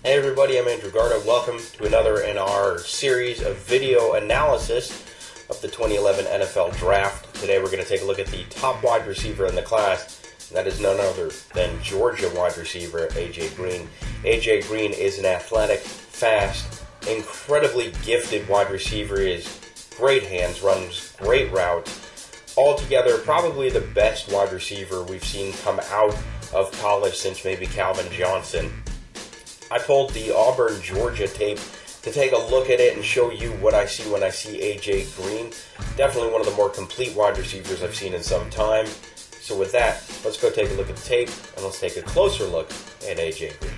Hey everybody, I'm Andrew Garda. Welcome to another in our series of video analysis of the 2011 NFL Draft. Today we're going to take a look at the top wide receiver in the class, and that is none other than Georgia wide receiver A.J. Green. A.J. Green is an athletic, fast, incredibly gifted wide receiver. He has great hands, runs great routes. Altogether, probably the best wide receiver we've seen come out of college since maybe Calvin Johnson. I pulled the Auburn, Georgia tape to take a look at it and show you what I see when I see A.J. Green. Definitely one of the more complete wide receivers I've seen in some time. So with that, let's go take a look at the tape and let's take a closer look at A.J. Green.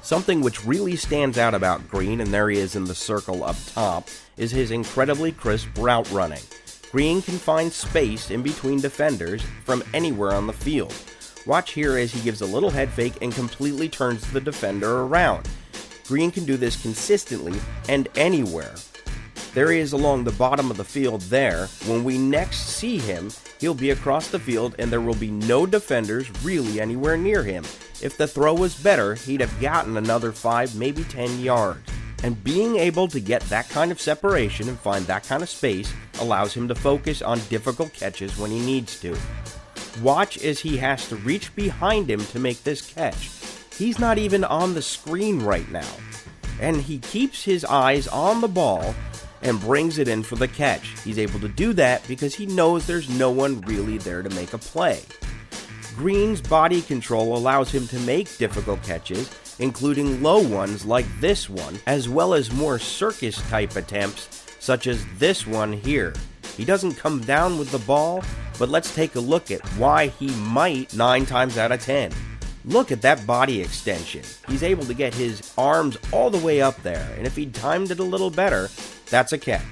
Something which really stands out about Green, and there he is in the circle up top, is his incredibly crisp route running. Green can find space in between defenders from anywhere on the field. Watch here as he gives a little head fake and completely turns the defender around. Green can do this consistently and anywhere. There he is along the bottom of the field there. When we next see him, he'll be across the field and there will be no defenders really anywhere near him. If the throw was better, he'd have gotten another 5, maybe 10 yards. And being able to get that kind of separation and find that kind of space allows him to focus on difficult catches when he needs to. Watch as he has to reach behind him to make this catch. He's not even on the screen right now. And he keeps his eyes on the ball and brings it in for the catch. He's able to do that because he knows there's no one really there to make a play. Green's body control allows him to make difficult catches, including low ones like this one, as well as more circus-type attempts, such as this one here. He doesn't come down with the ball, but let's take a look at why he might 9 times out of 10. Look at that body extension. He's able to get his arms all the way up there, and if he timed it a little better, that's a catch.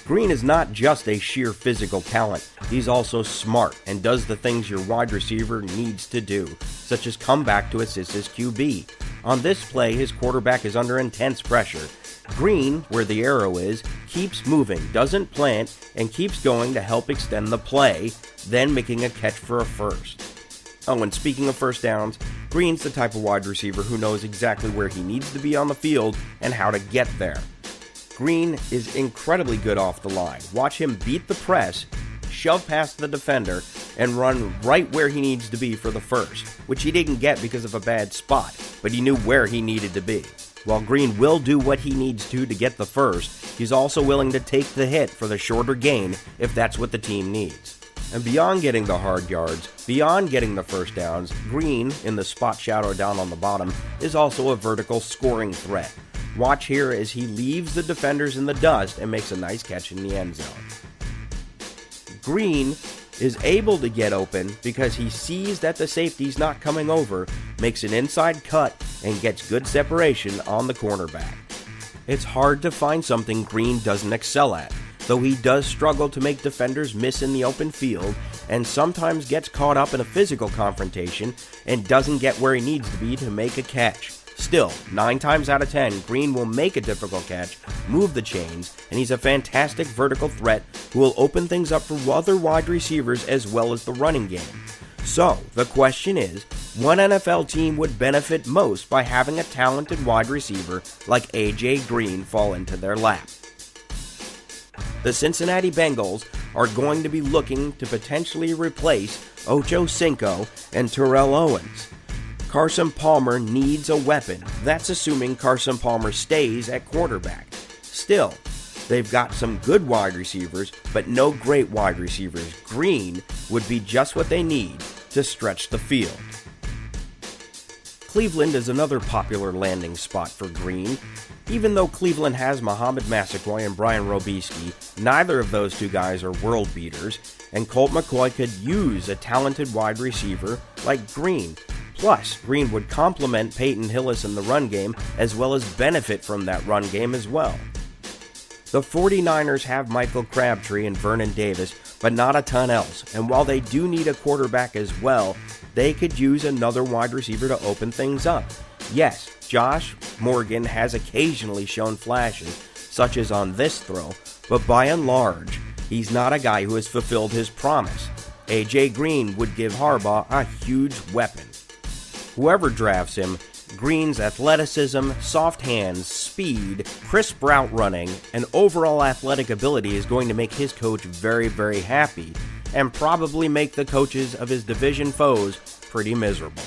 Green is not just a sheer physical talent. He's also smart and does the things your wide receiver needs to do, such as come back to assist his QB. On this play, his quarterback is under intense pressure. Green, where the arrow is, keeps moving, doesn't plant, and keeps going to help extend the play, then making a catch for a first. Oh, and speaking of first downs, Green's the type of wide receiver who knows exactly where he needs to be on the field and how to get there. Green is incredibly good off the line. Watch him beat the press, shove past the defender, and run right where he needs to be for the first, which he didn't get because of a bad spot, but he knew where he needed to be. While Green will do what he needs to get the first, he's also willing to take the hit for the shorter gain if that's what the team needs. And beyond getting the hard yards, beyond getting the first downs, Green, in the spot shadow down on the bottom, is also a vertical scoring threat. Watch here as he leaves the defenders in the dust and makes a nice catch in the end zone. Green is able to get open because he sees that the safety's not coming over, makes an inside cut, and gets good separation on the cornerback. It's hard to find something Green doesn't excel at, though he does struggle to make defenders miss in the open field and sometimes gets caught up in a physical confrontation and doesn't get where he needs to be to make a catch. Still, 9 times out of 10, Green will make a difficult catch, move the chains, and he's a fantastic vertical threat who will open things up for other wide receivers as well as the running game. So, the question is, what NFL team would benefit most by having a talented wide receiver like A.J. Green fall into their lap? The Cincinnati Bengals are going to be looking to potentially replace Ocho Cinco and Terrell Owens. Carson Palmer needs a weapon. That's assuming Carson Palmer stays at quarterback. Still, they've got some good wide receivers, but no great wide receivers. Green would be just what they need to stretch the field. Cleveland is another popular landing spot for Green. Even though Cleveland has Muhammad Massaquoi and Brian Robisky, neither of those two guys are world beaters, and Colt McCoy could use a talented wide receiver like Green. Plus, Green would complement Peyton Hillis in the run game as well as benefit from that run game as well. The 49ers have Michael Crabtree and Vernon Davis, but not a ton else, and while they do need a quarterback as well, they could use another wide receiver to open things up. Yes, Josh Morgan has occasionally shown flashes, such as on this throw, but by and large, he's not a guy who has fulfilled his promise. A.J. Green would give Harbaugh a huge weapon. Whoever drafts him, Green's athleticism, soft hands, speed, crisp route running, and overall athletic ability is going to make his coach very, very happy, and probably make the coaches of his division foes pretty miserable.